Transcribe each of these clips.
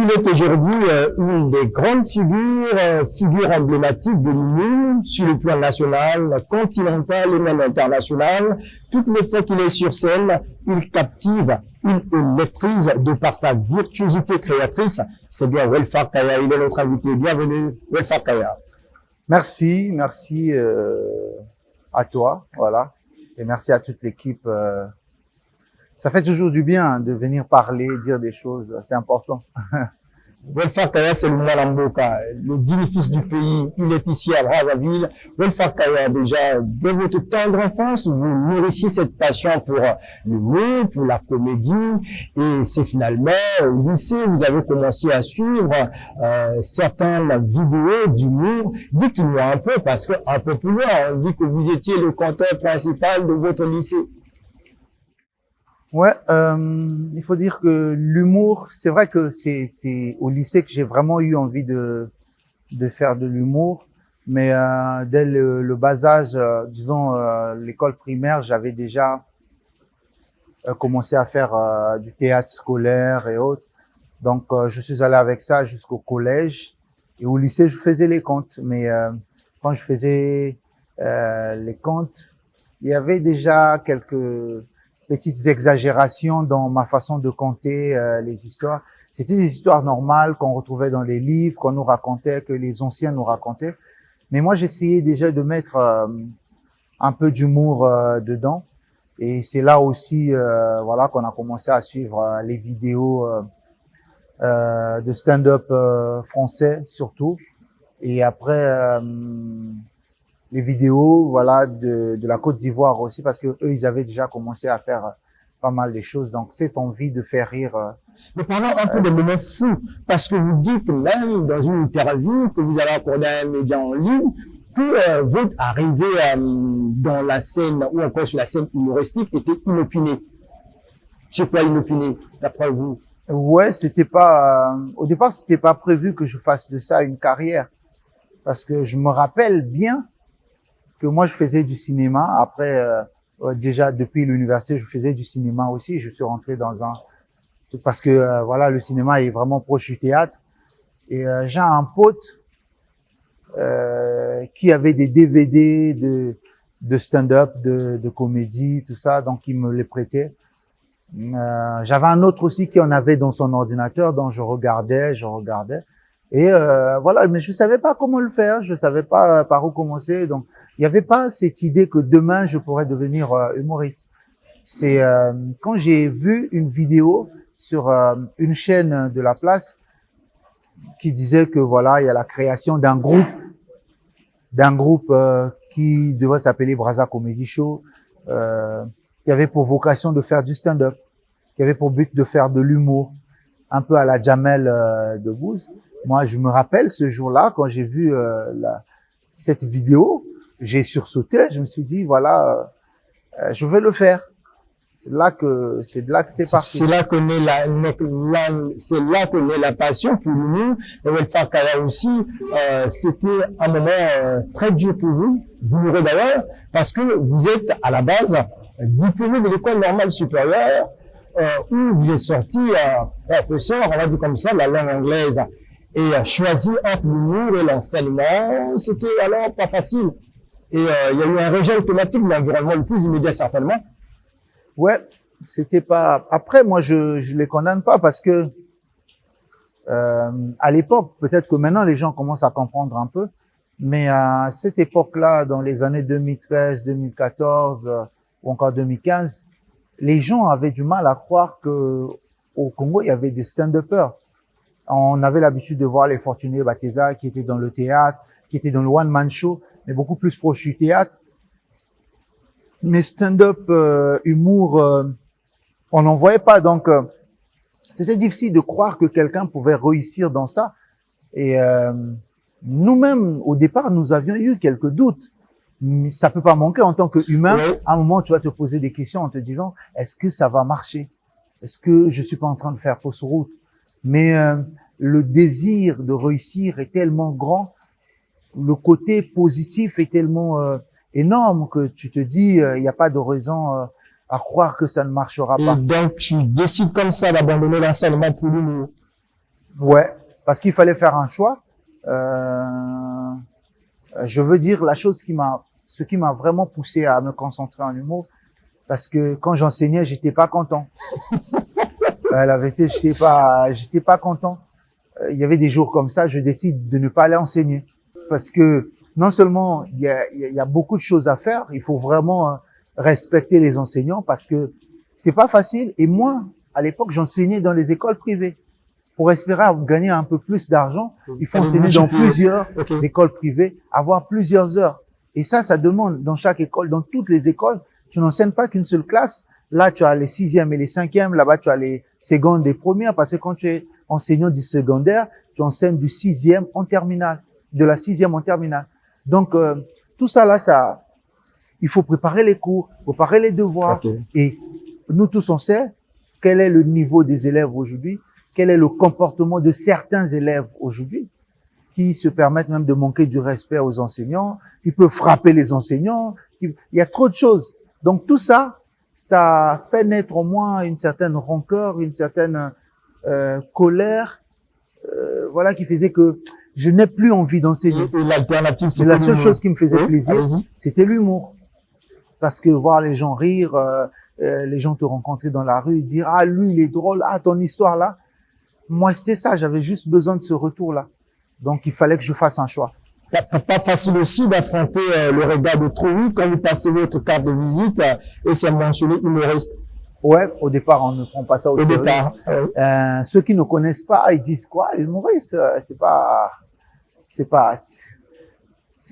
Il est aujourd'hui une des grandes figures emblématiques de l'humour sur le plan national, continental et même international. Toutes les fois qu'il est sur scène, il captive, il électrise de par sa virtuosité créatrice. C'est bien Welfare Kaya, il est notre invité. Bienvenue, Welfare Kaya. Merci à toi, voilà, et merci à toute l'équipe. Ça fait toujours du bien de venir parler, dire des choses, c'est important. Welfare Kaya, c'est le Mwalamboka, le digne fils du pays. Il est ici à Brazzaville. Welfare Kaya, déjà, dès votre tendre enfance, vous nourrissiez cette passion pour l'humour, pour la comédie. Et c'est finalement au lycée, vous avez commencé à suivre certaines vidéos d'humour. Dites-nous un peu, parce qu'un peu plus loin, on dit que vous étiez le canteur principal de votre lycée. Ouais, il faut dire que l'humour, c'est vrai que c'est au lycée que j'ai vraiment eu envie de faire de l'humour, mais dès le bas âge, disons l'école primaire, j'avais déjà commencé à faire du théâtre scolaire et autres. Donc je suis allé avec ça jusqu'au collège, et au lycée je faisais les contes, mais quand je faisais les contes, il y avait déjà quelques petites exagérations dans ma façon de conter les histoires. C'était des histoires normales qu'on retrouvait dans les livres, qu'on nous racontait, que les anciens nous racontaient. Mais moi, j'essayais déjà de mettre un peu d'humour dedans. Et c'est là aussi, voilà, qu'on a commencé à suivre les vidéos de stand-up français surtout. Et après, les vidéos, voilà, de la Côte d'Ivoire aussi, parce que eux, ils avaient déjà commencé à faire pas mal de choses. Donc, cette envie de faire rire. Mais parlons un peu des moments fous, parce que vous dites même dans une interview que vous avez accordé à un média en ligne que votre arrivée dans la scène ou encore sur la scène humoristique était inopinée. C'est quoi inopiné, d'après vous? Ouais, c'était pas. Au départ, c'était pas prévu que je fasse de ça une carrière, parce que je me rappelle bien que moi je faisais du cinéma. Après, déjà depuis l'université, je faisais du cinéma aussi. Je suis rentré dans parce que voilà, le cinéma est vraiment proche du théâtre. Et j'ai un pote qui avait des DVD de stand-up, de comédie, tout ça, donc il me les prêtait. J'avais un autre aussi qui en avait dans son ordinateur, donc je regardais. Et voilà, mais je savais pas comment le faire, je savais pas par où commencer, donc il n'y avait pas cette idée que demain je pourrais devenir humoriste. C'est quand j'ai vu une vidéo sur une chaîne de la place qui disait que voilà, il y a la création d'un groupe qui devrait s'appeler Brazza Comedy Show, qui avait pour vocation de faire du stand-up, qui avait pour but de faire de l'humour, un peu à la Jamel Debbouze. Moi, je me rappelle ce jour-là, quand j'ai vu cette vidéo, j'ai sursauté, je me suis dit, voilà, je vais le faire. C'est là que c'est parti. C'est là que naît la passion pour l'humour. Et Welfare Kaya aussi, c'était un moment très dur pour vous, douloureux d'ailleurs, parce que vous êtes à la base diplômé de l'école normale supérieure, où vous êtes sorti professeur, on va dire comme ça, de la langue anglaise. Et choisir entre l'humour et l'enseignement, c'était alors pas facile. Et il y a eu un rejet automatique de l'environnement le plus immédiat certainement. Ouais, c'était pas. Après, moi, je les condamne pas parce que à l'époque, peut-être que maintenant les gens commencent à comprendre un peu, mais à cette époque-là, dans les années 2013, 2014 ou encore 2015, les gens avaient du mal à croire que au Congo il y avait des stand-uppers. On avait l'habitude de voir les Fortunés Bateza qui étaient dans le théâtre, qui étaient dans le one-man show, mais beaucoup plus proche du théâtre. Mais stand-up, humour, on n'en voyait pas. Donc, c'était difficile de croire que quelqu'un pouvait réussir dans ça. Et nous-mêmes, au départ, nous avions eu quelques doutes. Mais ça peut pas manquer en tant qu'humain. Oui. À un moment, tu vas te poser des questions en te disant, est-ce que ça va marcher? Est-ce que je suis pas en train de faire fausse route? Mais le désir de réussir est tellement grand, le côté positif est tellement énorme que tu te dis, il n'y a pas de raison à croire que ça ne marchera pas. Et donc, tu décides comme ça d'abandonner l'enseignement pour l'humour. Ouais, parce qu'il fallait faire un choix. Je veux dire ce qui m'a vraiment poussé à me concentrer en humour, parce que quand j'enseignais, j'étais pas content. La vérité, j'étais pas content. Il y avait des jours comme ça, je décide de ne pas aller enseigner, parce que non seulement il y a beaucoup de choses à faire, il faut vraiment respecter les enseignants, parce que c'est pas facile. Et moi, à l'époque, j'enseignais dans les écoles privées. Pour espérer gagner un peu plus d'argent, il faut enseigner dans plusieurs écoles privées, avoir plusieurs heures. Et ça demande dans chaque école, dans toutes les écoles, tu n'enseignes pas qu'une seule classe. Là, tu as les sixièmes et les cinquièmes. Là-bas, tu as les secondes et premières. Parce que quand tu es enseignant du secondaire, tu enseignes du sixième en terminale, de la sixième en terminale. Donc, tout ça là, il faut préparer les cours, préparer les devoirs. Et nous tous, on sait quel est le niveau des élèves aujourd'hui, quel est le comportement de certains élèves aujourd'hui, qui se permettent même de manquer du respect aux enseignants, qui peuvent frapper les enseignants. Il y a trop de choses. Donc tout ça, ça fait naître en moi une certaine rancœur, une certaine colère, voilà, qui faisait que je n'ai plus envie d'enseigner. Et l'alternative, c'est la seule chose qui me faisait plaisir, allez-y. C'était l'humour. Parce que voir les gens rire, les gens te rencontrer dans la rue, dire « Ah, lui, il est drôle, ah, ton histoire là ». Moi, c'était ça, j'avais juste besoin de ce retour-là. Donc, il fallait que je fasse un choix. Pas facile aussi d'affronter le regard de Trouille quand vous passez votre carte de visite et c'est mentionné humoriste. Ouais, au départ, on ne prend pas ça au sérieux. Ceux qui ne connaissent pas, ils disent quoi? Humoriste,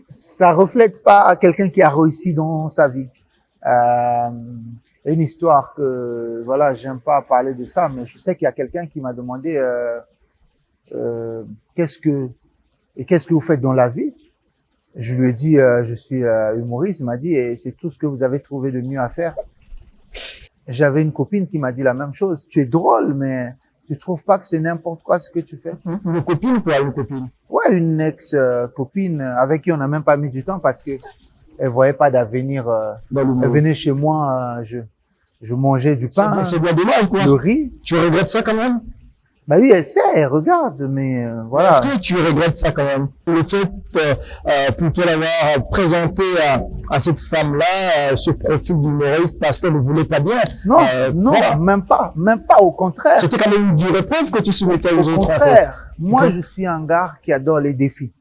ça reflète pas quelqu'un qui a réussi dans sa vie. Une histoire que, voilà, j'aime pas parler de ça, mais je sais qu'il y a quelqu'un qui m'a demandé qu'est-ce que vous faites dans la vie? Je lui ai dit je suis humoriste. Il m'a dit et c'est tout ce que vous avez trouvé de mieux à faire. J'avais une copine qui m'a dit la même chose. Tu es drôle, mais tu trouves pas que c'est n'importe quoi ce que tu fais? Une copine, quoi, une copine? Ouais, une ex-copine avec qui on n'a même pas mis du temps parce que elle voyait pas d'avenir. Elle venait chez moi, je mangeais du pain, c'est bien dommage, quoi. le riz. Tu regrettes ça quand même? Bah oui, elle sait, elle regarde, mais voilà. Est-ce que tu regrettes ça quand même? Le fait plutôt d'avoir présenté à cette femme-là ce profil d'humoriste parce qu'elle ne voulait pas bien. Non, non, voilà. même pas, au contraire. C'était quand même une dure épreuve que tu soumettais aux autres, en fait. Au contraire, moi je suis un gars qui adore les défis.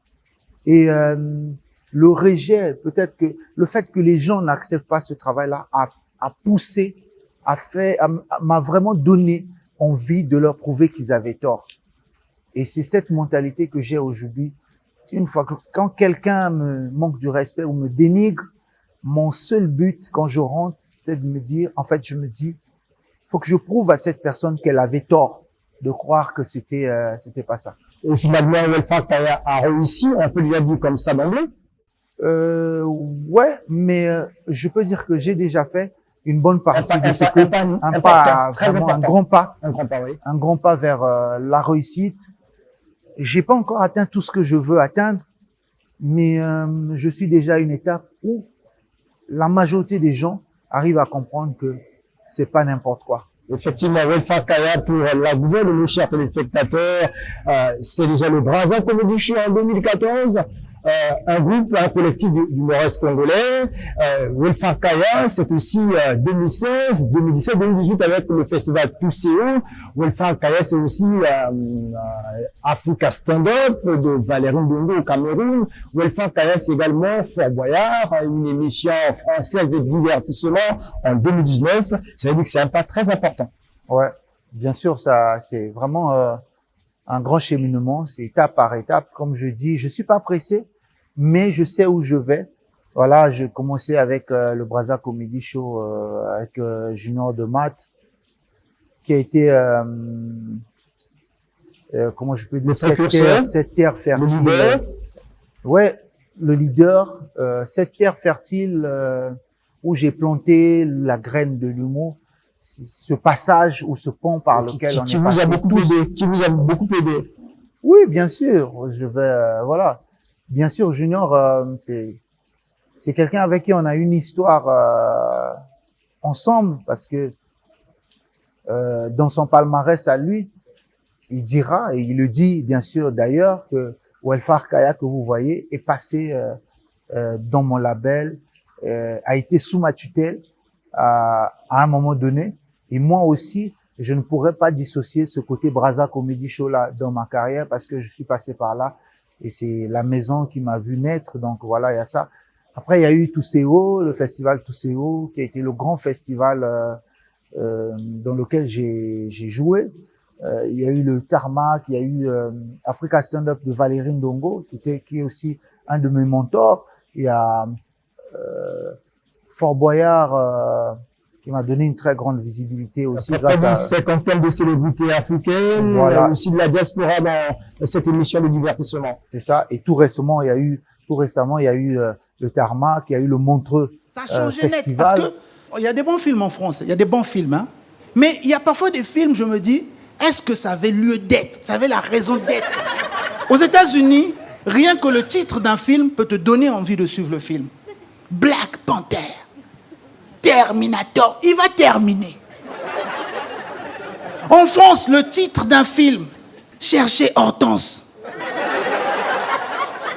Et le rejet, peut-être que le fait que les gens n'acceptent pas ce travail-là a poussé, m'a vraiment donné envie de leur prouver qu'ils avaient tort. Et c'est cette mentalité que j'ai aujourd'hui. Une fois que, quand quelqu'un me manque du respect ou me dénigre, mon seul but quand je rentre, c'est de me dire, en fait, je me dis, il faut que je prouve à cette personne qu'elle avait tort de croire que c'était pas ça. Et finalement, Welfare a réussi, on peut lui a dit comme ça d'emblée. Ouais, mais je peux dire que j'ai déjà fait une bonne partie de ce un pas très important. Un grand pas vers la réussite. J'ai pas encore atteint tout ce que je veux atteindre, mais je suis déjà à une étape où la majorité des gens arrivent à comprendre que c'est pas n'importe quoi. Effectivement, Welfare Kaya, pour la nouvelle de nos chers téléspectateurs, c'est déjà le Braza Comedy Show en 2014. Un groupe, un collectif d'humoristes congolais. Welfare Kaya, c'est aussi 2016, 2017, 2018 avec le festival Touséo. Welfare Kaya, c'est aussi Africa Stand-Up de Valérie Ndongo au Cameroun. Welfare Kaya, c'est également Fort Boyard, une émission française de divertissement en 2019. Ça veut dire que c'est un pas très important. Ouais, bien sûr, ça, c'est vraiment un grand cheminement, c'est étape par étape. Comme je dis, je suis pas pressé, mais je sais où je vais. Voilà, je commençais avec le Braza Comedy Show avec Junior de Math, qui a été comment je peux dire, cette terre fertile. Ouais, le leader, cette terre fertile où j'ai planté la graine de l'humour. Ce passage ou ce pont par lequel on est passé. Qui vous a beaucoup aidé. Oui, bien sûr. Je vais, voilà. Bien sûr, Junior, c'est quelqu'un avec qui on a une histoire ensemble parce que dans son palmarès à lui, il dira, et il le dit bien sûr d'ailleurs, que Welfare Kaya que vous voyez est passé dans mon label, a été sous ma tutelle à un moment donné. Et moi aussi, je ne pourrais pas dissocier ce côté Braza Comedy Show là dans ma carrière parce que je suis passé par là et c'est la maison qui m'a vu naître. Donc voilà, il y a ça. Après, il y a eu Touséo, le festival Touséo, qui a été le grand festival dans lequel j'ai joué. Il y a eu le Tarmac, il y a eu Africa Stand Up de Valérie Ndongo, qui est aussi un de mes mentors. Il y a Fort Boyard qui m'a donné une très grande visibilité aussi. Grâce à une cinquantaine de célébrités africaines, voilà. Aussi de la diaspora dans cette émission de divertissement. C'est ça. Et tout récemment, il y a eu le Tarmac, il y a eu le Montreux ça a changé festival. Net parce que il y a des bons films en France, il y a des bons films, hein. Mais il y a parfois des films, je me dis, est-ce que ça avait lieu d'être, ça avait la raison d'être? Aux États-Unis, rien que le titre d'un film peut te donner envie de suivre le film. Black Panther, Terminator, il va terminer. En France, le titre d'un film, Cherchez Hortense.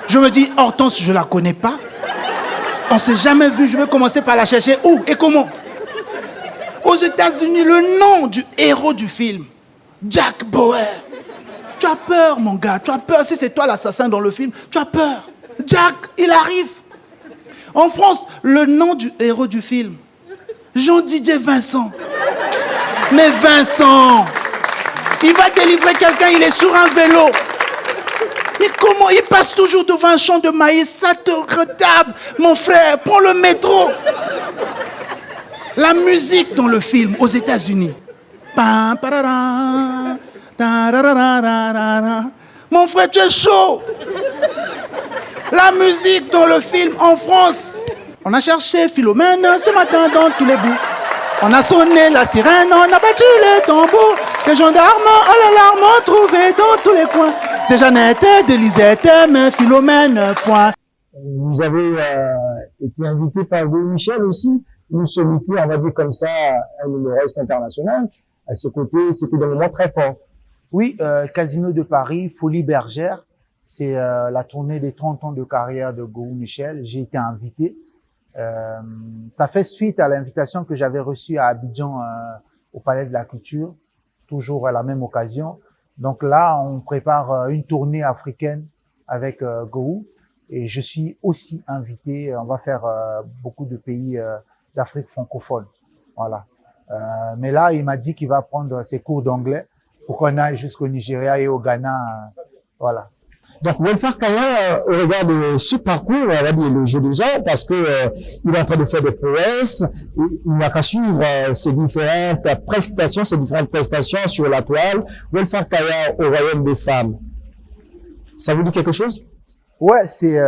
Je me dis, Hortense, je la connais pas. On s'est jamais vu, je vais commencer par la chercher où et comment. Aux États-Unis, le nom du héros du film, Jack Bauer. Tu as peur, mon gars, tu as peur. Si c'est toi l'assassin dans le film, tu as peur. Jack, il arrive. En France, le nom du héros du film, Jean-Didier Vincent. Mais Vincent, il va délivrer quelqu'un, il est sur un vélo. Mais comment il passe toujours devant un champ de maïs? Ça te retarde, mon frère. Prends le métro. La musique dans le film aux États-Unis. Mon frère, tu es chaud. La musique dans le film en France. On a cherché Philomène ce matin dans tous les bouts. On a sonné la sirène, on a battu les tambours. Les gendarmes, oh là là, m'ont trouvé dans tous les coins. Des Jeannette, des Lisette, mais Philomène, point. Vous avez été invité par Gou Michel aussi, une sommité, on va dire comme ça, un humoriste international. À ses côtés, c'était des moments très forts. Oui, Casino de Paris, Folie Bergère, c'est la tournée des 30 ans de carrière de Gou Michel. J'ai été invité. Ça fait suite à l'invitation que j'avais reçue à Abidjan au Palais de la Culture, toujours à la même occasion. Donc là, on prépare une tournée africaine avec Gou et je suis aussi invité. On va faire beaucoup de pays d'Afrique francophone. Voilà. Mais là, il m'a dit qu'il va prendre ses cours d'anglais pour qu'on aille jusqu'au Nigeria et au Ghana. Voilà. Donc, Welfare Kaya, au regard de ce parcours, on va dire le jeu des gens, parce que il est en train de faire des prouesses, il n'a qu'à suivre ses différentes prestations sur la toile. Welfare Kaya au royaume des femmes. Ça vous dit quelque chose? Ouais, c'est,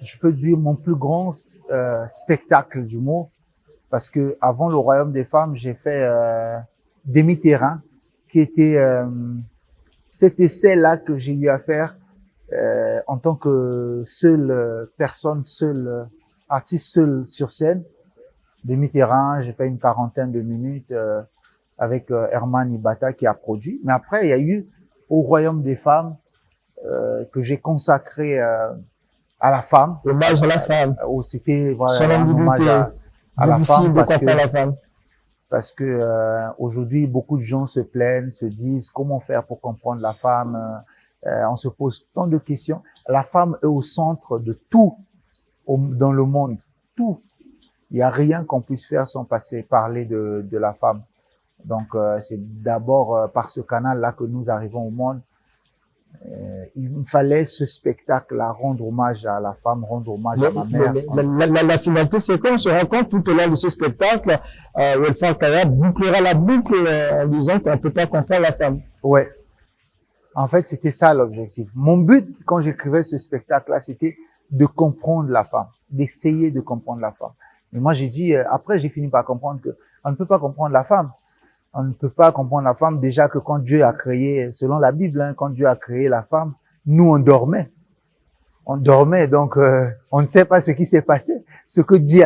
je peux dire mon plus grand spectacle d'humour, parce que avant le royaume des femmes, j'ai fait Demi-Terrain, qui était cet essai-là que j'ai eu à faire en tant que seule personne, seul artiste seul sur scène. Demi-Terrain, j'ai fait une 40aine de minutes avec Herman Ibata qui a produit. Mais après, il y a eu Au Royaume des femmes que j'ai consacré à la femme. Hommage à la femme. Où c'était voilà, son ambiguïté, à la femme parce que aujourd'hui beaucoup de gens se plaignent, se disent comment faire pour comprendre la femme. On se pose tant de questions. La femme est au centre de tout dans le monde, tout. Il n'y a rien qu'on puisse faire sans parler de la femme. Donc c'est d'abord par ce canal-là que nous arrivons au monde. Il me fallait ce spectacle-là, rendre hommage à la femme, rendre hommage à ma mère. La finalité, c'est qu'on se rend compte tout au long de ce spectacle, Welfare Kaya bouclera la boucle en disant qu'on ne peut pas comprendre la femme. Ouais. En fait, c'était ça l'objectif. Mon but, quand j'écrivais ce spectacle-là, c'était de comprendre la femme, d'essayer de comprendre la femme. Mais moi, j'ai dit, après, j'ai fini par comprendre que on ne peut pas comprendre la femme. On ne peut pas comprendre la femme déjà que quand Dieu a créé, selon la Bible, hein, quand Dieu a créé la femme, nous on dormait. On dormait, donc on ne sait pas ce qui s'est passé. Ce que Dieu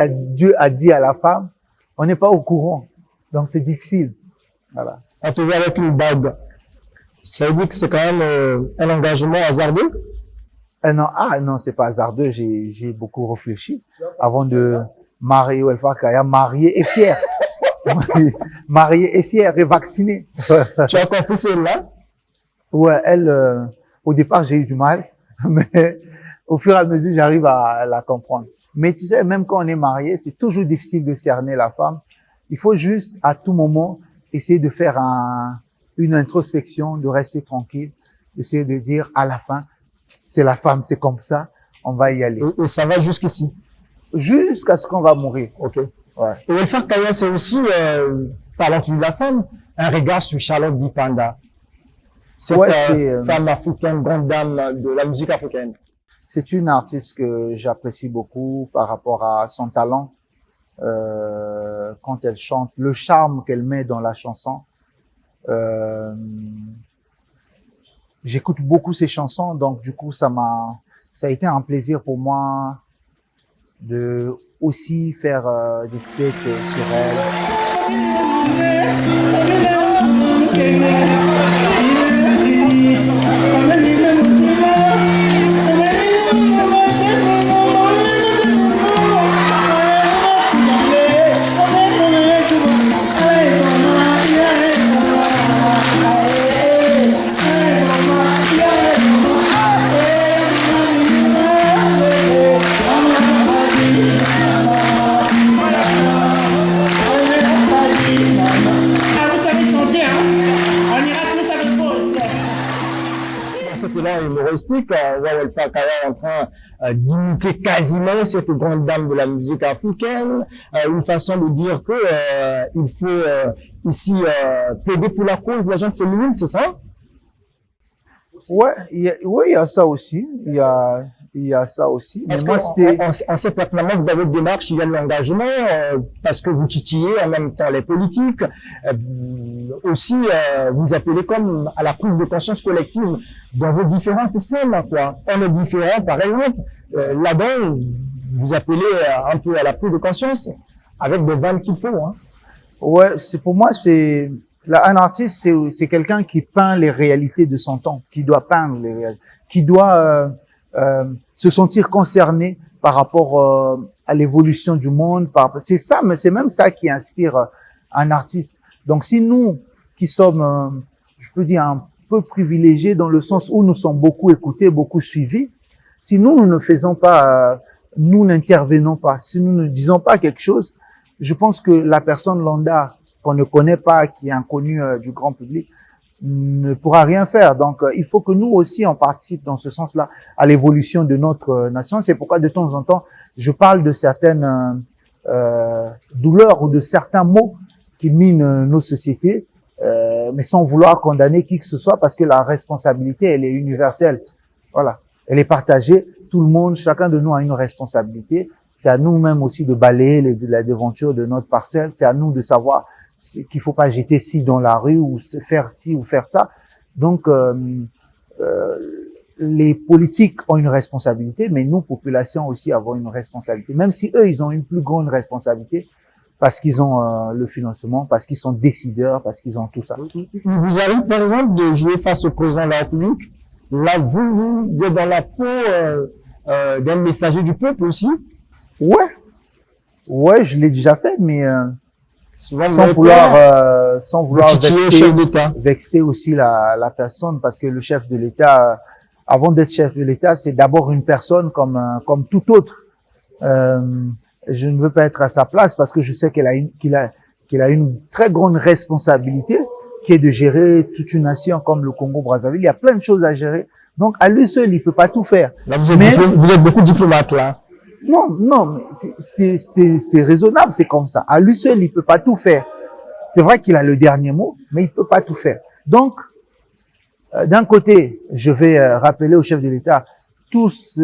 a dit à la femme, on n'est pas au courant. Donc c'est difficile. Voilà. On te voit avec une bague. Ça veut dire que c'est quand même un engagement hasardeux? Non, c'est pas hasardeux. J'ai beaucoup réfléchi avant de marier Welfare Kaya, marié et fier. Marié et fier et vacciné. Tu as compris celle-là? Ouais, elle, au départ, j'ai eu du mal, mais au fur et à mesure, j'arrive à la comprendre. Mais tu sais, même quand on est marié, c'est toujours difficile de cerner la femme. Il faut juste, à tout moment, essayer de faire une introspection, de rester tranquille, d'essayer de dire à la fin, c'est la femme, c'est comme ça, on va y aller. Et ça va jusqu'ici? Jusqu'à ce qu'on va mourir. Ok. Ouais. Et Welfare Kaya, c'est aussi, parlant de la femme, un regard sur Charlotte Dipanda. Cette femme africaine, grande dame de la musique africaine. C'est une artiste que j'apprécie beaucoup par rapport à son talent. Quand elle chante, le charme qu'elle met dans la chanson. J'écoute beaucoup ses chansons, donc du coup ça a été un plaisir pour moi de aussi faire des sketchs sur elle. Humoristique, on voit Welfare Kaya en train d'imiter quasiment cette grande dame de la musique africaine, une façon de dire que il faut ici plaider pour la cause de la gente féminine, c'est ça? Ouais, il y a ça aussi. Il y a ça aussi. Parce qu'on sait pertinemment que dans votre démarche, il y a de l'engagement, parce que vous titillez en même temps les politiques. Aussi, vous appelez comme à la prise de conscience collective dans vos différentes scènes, quoi. On est différents, par exemple. Là-dedans, vous appelez un peu à la prise de conscience avec des vannes qu'il faut, hein. Ouais, pour moi, un artiste, c'est quelqu'un qui peint les réalités de son temps, qui doit peindre les réalités, qui doit se sentir concerné par rapport à l'évolution du monde. C'est ça, mais c'est même ça qui inspire un artiste. Donc, si nous, qui sommes, je peux dire, un peu privilégiés dans le sens où nous sommes beaucoup écoutés, beaucoup suivis, si nous ne faisons pas, nous n'intervenons pas, si nous ne disons pas quelque chose, je pense que la personne lambda qu'on ne connaît pas, qui est inconnue du grand public, ne pourra rien faire. Donc, il faut que nous aussi, on participe dans ce sens-là à l'évolution de notre nation. C'est pourquoi, de temps en temps, je parle de certaines douleurs ou de certains mots qui minent nos sociétés, mais sans vouloir condamner qui que ce soit, parce que la responsabilité, elle est universelle. Voilà. Elle est partagée. Tout le monde, chacun de nous a une responsabilité. C'est à nous-mêmes aussi de balayer la devanture de notre parcelle. C'est à nous de savoir qu'il faut pas jeter ci dans la rue ou faire ci ou faire ça. Donc, les politiques ont une responsabilité, mais nous, population aussi, avons une responsabilité. Même si eux, ils ont une plus grande responsabilité parce qu'ils ont le financement, parce qu'ils sont décideurs, parce qu'ils ont tout ça. Il vous arrive, par exemple, de jouer face au président de la République. Là, vous êtes dans la peau d'un messager du peuple aussi. Ouais, je l'ai déjà fait, mais souvent, sans vouloir vexer aussi la personne, parce que le chef de l'État, avant d'être chef de l'État, c'est d'abord une personne comme tout autre. Je ne veux pas être à sa place parce que je sais qu'il a une très grande responsabilité, qui est de gérer toute une nation comme le Congo-Brazzaville. Il y a plein de choses à gérer. Donc, à lui seul, il peut pas tout faire. Là, vous êtes beaucoup diplomate, là. Non, mais c'est raisonnable, c'est comme ça. À lui seul, il peut pas tout faire. C'est vrai qu'il a le dernier mot, mais il peut pas tout faire. Donc, d'un côté, je vais rappeler au chef de l'État tout ce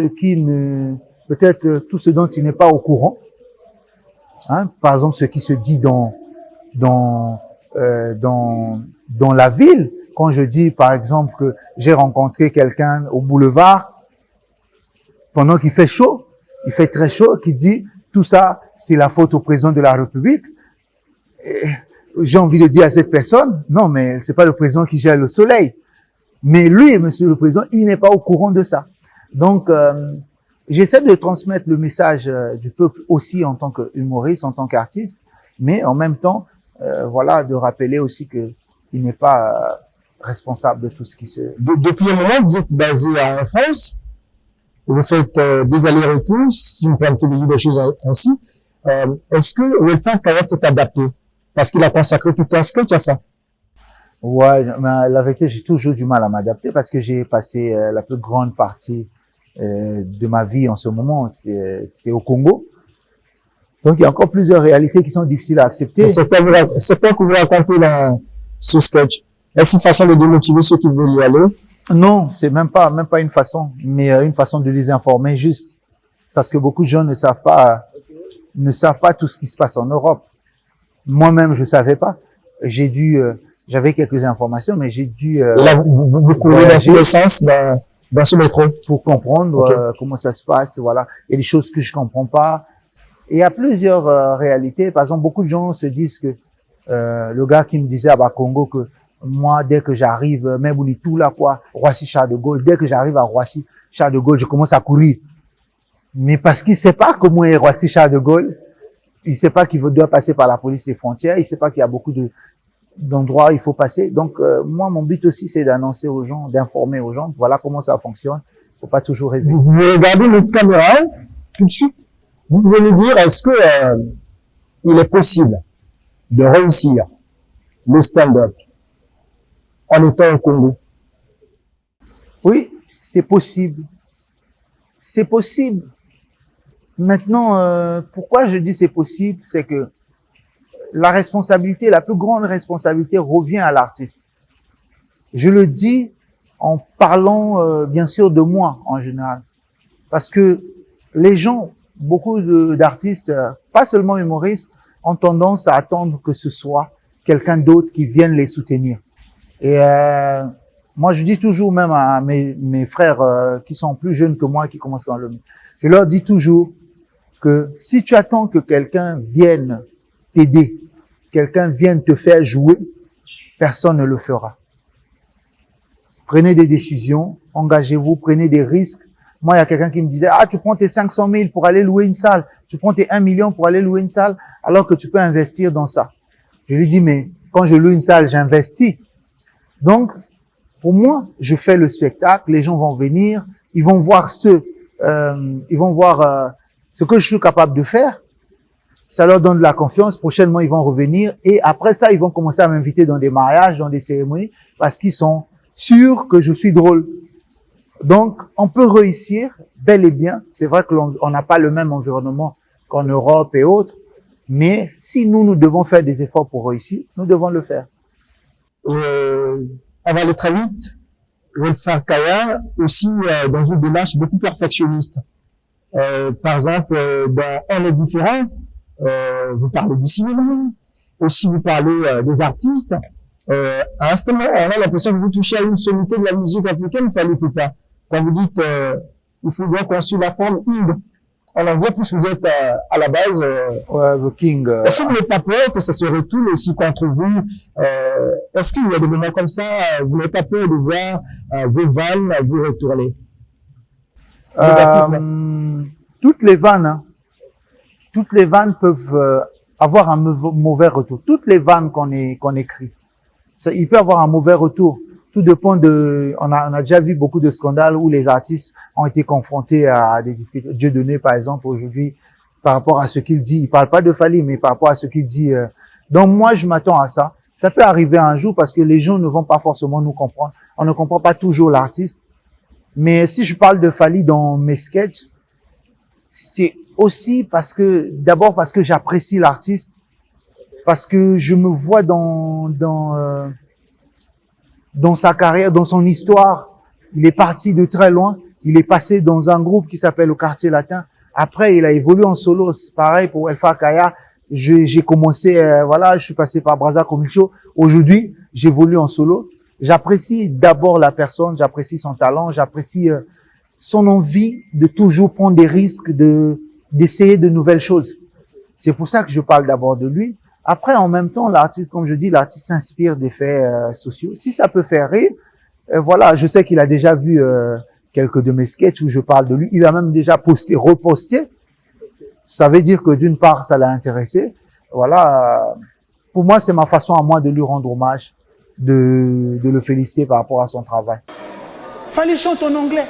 peut-être tout ce dont il n'est pas au courant. Hein, par exemple, ce qui se dit dans la ville. Quand je dis, par exemple, que j'ai rencontré quelqu'un au boulevard pendant qu'il fait chaud, il fait très chaud, qui dit tout ça, c'est la faute au président de la République. j'ai envie de dire à cette personne, non, mais c'est pas le président qui gère le soleil. Mais lui, monsieur le président, il n'est pas au courant de ça. Donc, j'essaie de transmettre le message du peuple aussi en tant qu'humoriste, en tant qu'artiste, mais en même temps, voilà, de rappeler aussi que il n'est pas responsable de tout ce qui se... Depuis un moment, vous êtes basé en France. Vous faites des allers-retours, si vous permettez de dire des choses ainsi. Est-ce que Welfare Kaya s'est adapté? Parce qu'il a consacré tout un sketch à ça. Ouais, mais la vérité, j'ai toujours du mal à m'adapter parce que j'ai passé la plus grande partie de ma vie en ce moment, c'est au Congo. Donc, il y a encore plusieurs réalités qui sont difficiles à accepter. C'est quoi que vous racontez dans ce sketch? Est-ce une façon de démotiver ceux qui veulent y aller? Non, c'est même pas une façon, mais une façon de les informer juste. Parce que beaucoup de gens ne savent pas tout ce qui se passe en Europe. Moi-même, je savais pas. J'avais quelques informations, mais j'ai dû, Et là, vous courez dans tous les sens dans ce métro. Pour comprendre comment ça se passe, voilà. Il y a des choses que je comprends pas. Et il y a plusieurs réalités. Par exemple, beaucoup de gens se disent que le gars qui me disait à Congo que moi, dès que j'arrive, même on est tout là quoi, Roissy Charles de Gaulle, dès que j'arrive à Roissy Charles de Gaulle, je commence à courir. Mais parce qu'il sait pas comment est Roissy Charles de Gaulle, il sait pas qu'il doit passer par la police des frontières, il sait pas qu'il y a beaucoup d'endroits où il faut passer. Donc moi, mon but aussi, c'est d'annoncer aux gens, d'informer aux gens, voilà comment ça fonctionne. Faut pas toujours rêver. Vous regardez notre caméra tout de suite. Vous pouvez nous dire, est-ce que il est possible de réussir le stand-up en étant au Congo? Oui, c'est possible. C'est possible. Maintenant, pourquoi je dis c'est possible, c'est que la responsabilité, la plus grande responsabilité revient à l'artiste. Je le dis en parlant bien sûr de moi en général. Parce que les gens, beaucoup d'artistes, pas seulement humoristes, ont tendance à attendre que ce soit quelqu'un d'autre qui vienne les soutenir. Et moi, je dis toujours même à mes frères qui sont plus jeunes que moi, qui commencent dans le... Je leur dis toujours que si tu attends que quelqu'un vienne t'aider, quelqu'un vienne te faire jouer, personne ne le fera. Prenez des décisions, engagez-vous, prenez des risques. Moi, il y a quelqu'un qui me disait, tu prends tes 500 000 pour aller louer une salle, tu prends tes 1 million pour aller louer une salle, alors que tu peux investir dans ça. Je lui dis, mais quand je loue une salle, j'investis. Donc, pour moi, je fais le spectacle, les gens vont venir, ils vont voir ce que je suis capable de faire. Ça leur donne de la confiance. Prochainement, ils vont revenir. Et après ça, ils vont commencer à m'inviter dans des mariages, dans des cérémonies, parce qu'ils sont sûrs que je suis drôle. Donc, on peut réussir bel et bien. C'est vrai que on n'a pas le même environnement qu'en Europe et autres. Mais si nous devons faire des efforts pour réussir, nous devons le faire. On va aller très vite. Welfare Kaya aussi dans une démarche beaucoup perfectionniste. Par exemple, dans On est différent, vous parlez du cinéma, aussi vous parlez des artistes. À un moment, on a l'impression que vous touchez à une sommité de la musique africaine, il fallait pas. Quand vous dites, il faut bien construire la forme Inde. En anglais, puisque vous êtes à la base. The King. Est-ce que vous n'avez pas peur que ça se retourne aussi contre vous? Est-ce qu'il y a des moments comme ça, vous n'avez pas peur de voir vos vannes vous retourner? Toutes les vannes peuvent avoir un mauvais retour. Toutes les vannes qu'on écrit, il peut avoir un mauvais retour. Tout dépend on a déjà vu beaucoup de scandales où les artistes ont été confrontés à des difficultés. Dieudonné, par exemple, aujourd'hui, par rapport à ce qu'il dit, il parle pas de Fally, mais par rapport à ce qu'il dit. Donc moi, je m'attends à ça. Ça peut arriver un jour parce que les gens ne vont pas forcément nous comprendre. On ne comprend pas toujours l'artiste. Mais si je parle de Fally dans mes sketchs, c'est aussi d'abord parce que j'apprécie l'artiste, parce que je me vois dans sa carrière, dans son histoire. Il est parti de très loin. Il est passé dans un groupe qui s'appelle le Quartier Latin. Après, il a évolué en solo. C'est pareil pour Welfare Kaya. J'ai commencé, je suis passé par Brazza Comicho. Aujourd'hui, j'évolue en solo. J'apprécie d'abord la personne, j'apprécie son talent, j'apprécie son envie de toujours prendre des risques, d'essayer de nouvelles choses. C'est pour ça que je parle d'abord de lui. Après, en même temps, l'artiste, comme je dis, l'artiste s'inspire des faits sociaux. Si ça peut faire rire, voilà, je sais qu'il a déjà vu quelques de mes sketchs où je parle de lui. Il a même déjà reposté. Ça veut dire que d'une part, ça l'a intéressé. Voilà. Pour moi, c'est ma façon à moi de lui rendre hommage, de le féliciter par rapport à son travail. Fally chante en anglais.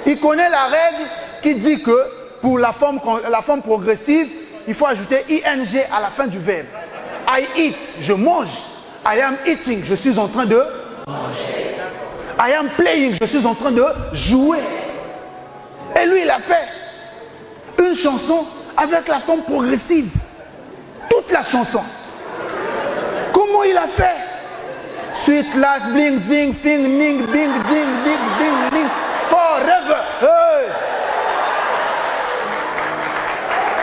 Il connaît la règle qui dit que pour la forme progressive, il faut ajouter ing à la fin du verbe. I eat, je mange. I am eating, je suis en train de manger. I am playing, je suis en train de jouer. Et lui, il a fait une chanson avec la forme progressive. Toute la chanson. Comment il a fait? Sweet life, bling, ding, thing, ning, bing, ding, ding, ding, ding, forever. Hey.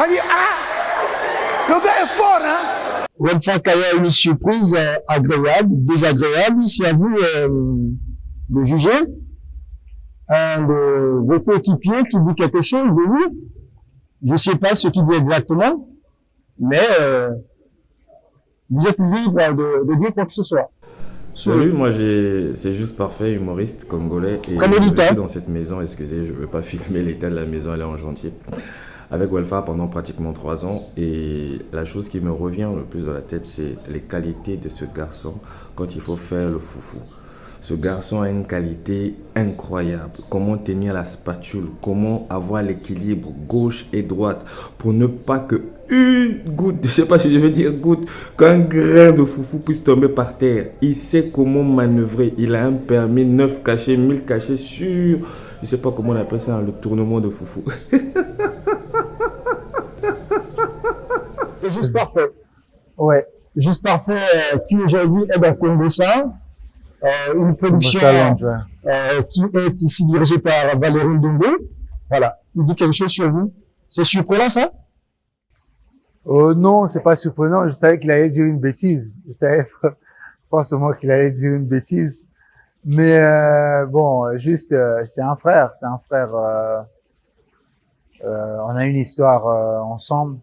On dit, ah, le gars est fort, hein? Wolfgang Kaya a une surprise agréable, désagréable. C'est à vous de juger. Un de vos coéquipiers qui dit quelque chose de vous. Je ne sais pas ce qu'il dit exactement, mais vous êtes libre de dire quoi que ce soit. Sur lui, moi, c'est juste parfait, humoriste congolais. Et Prenez du je suis temps. dans cette maison, excusez, je ne veux pas filmer l'état de la maison, elle est en chantier. Avec Welfa pendant pratiquement 3 ans. Et la chose qui me revient le plus dans la tête, c'est les qualités de ce garçon quand il faut faire le foufou. Ce garçon a une qualité incroyable. Comment tenir la spatule, comment avoir l'équilibre gauche et droite pour ne pas que une goutte, je ne sais pas si je veux dire goutte, qu'un grain de foufou puisse tomber par terre. Il sait comment manœuvrer. Il a un permis 9 cachets, 1000 cachets sur, je ne sais pas comment on appelle ça, le tournement de foufou. C'est juste parfait. Ouais. Juste parfait, qui aujourd'hui est dans Congo ça. Une production qui est ici dirigée par Valérie Ndongo. Voilà. Il dit quelque chose sur vous. C'est surprenant, ça? Non, c'est pas surprenant. Je savais qu'il allait dire une bêtise. Je savais forcément qu'il allait dire une bêtise. Mais bon, juste, c'est un frère. C'est un frère. On a une histoire ensemble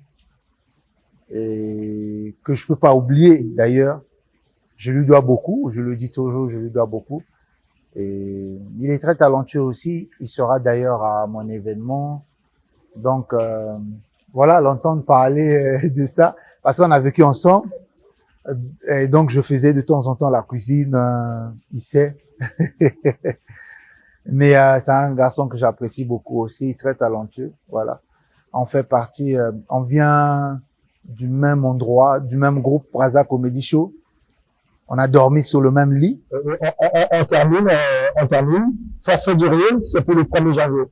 et que je peux pas oublier d'ailleurs. Je lui dois beaucoup, je le dis toujours, je lui dois beaucoup. Et il est très talentueux aussi. Il sera d'ailleurs à mon événement. Donc voilà, l'entendre parler de ça, parce qu'on a vécu ensemble. Et donc je faisais de temps en temps la cuisine, il sait. Mais c'est un garçon que j'apprécie beaucoup aussi, très talentueux. Voilà, on fait partie, on vient du même endroit, du même groupe Braza Comedy Show. On a dormi sur le même lit. On termine. Ça fait du rien, c'est pour le 1er janvier.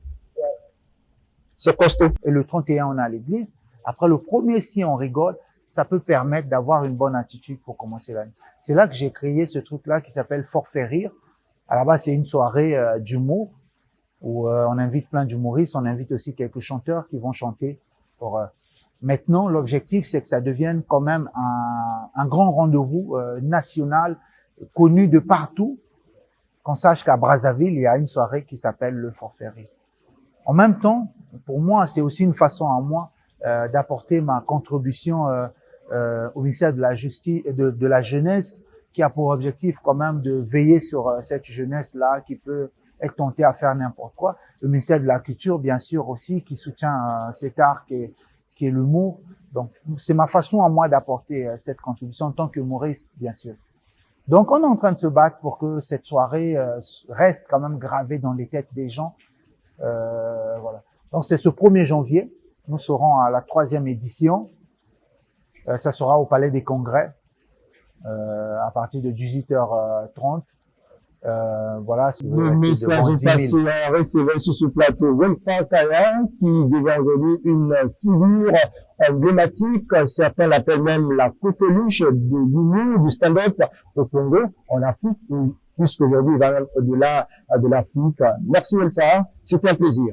C'est costaud. Et le 31, on est à l'église. Après le 1er, si on rigole, ça peut permettre d'avoir une bonne attitude pour commencer l'année. C'est là que j'ai créé ce truc-là qui s'appelle Forfait Rire. À la base, c'est une soirée d'humour où on invite plein d'humoristes. On invite aussi quelques chanteurs qui vont chanter pour... Maintenant, l'objectif, c'est que ça devienne quand même un grand rendez-vous national, connu de partout. Qu'on sache qu'à Brazzaville, il y a une soirée qui s'appelle le Forfait Rire. En même temps, pour moi, c'est aussi une façon à moi d'apporter ma contribution au ministère de la Justice, de la Jeunesse, qui a pour objectif quand même de veiller sur cette jeunesse-là qui peut être tentée à faire n'importe quoi. Le ministère de la Culture, bien sûr, aussi, qui soutient cet art qui est l'humour. Donc, c'est ma façon à moi d'apporter cette contribution en tant qu'humoriste, bien sûr. Donc, on est en train de se battre pour que cette soirée reste quand même gravée dans les têtes des gens. Voilà. Donc, c'est ce 1er janvier. Nous serons à la 3e édition. Ça sera au Palais des Congrès à partir de 18h30. Voilà. Le message est passé à recevoir sur ce plateau. Wolfgang Kaya, qui devient aujourd'hui une figure emblématique. Certains l'appellent même la coqueluche de l'humour, du stand-up au Congo, en Afrique, puisqu'aujourd'hui il va même au-delà de l'Afrique. Merci Wolfgang, c'était un plaisir.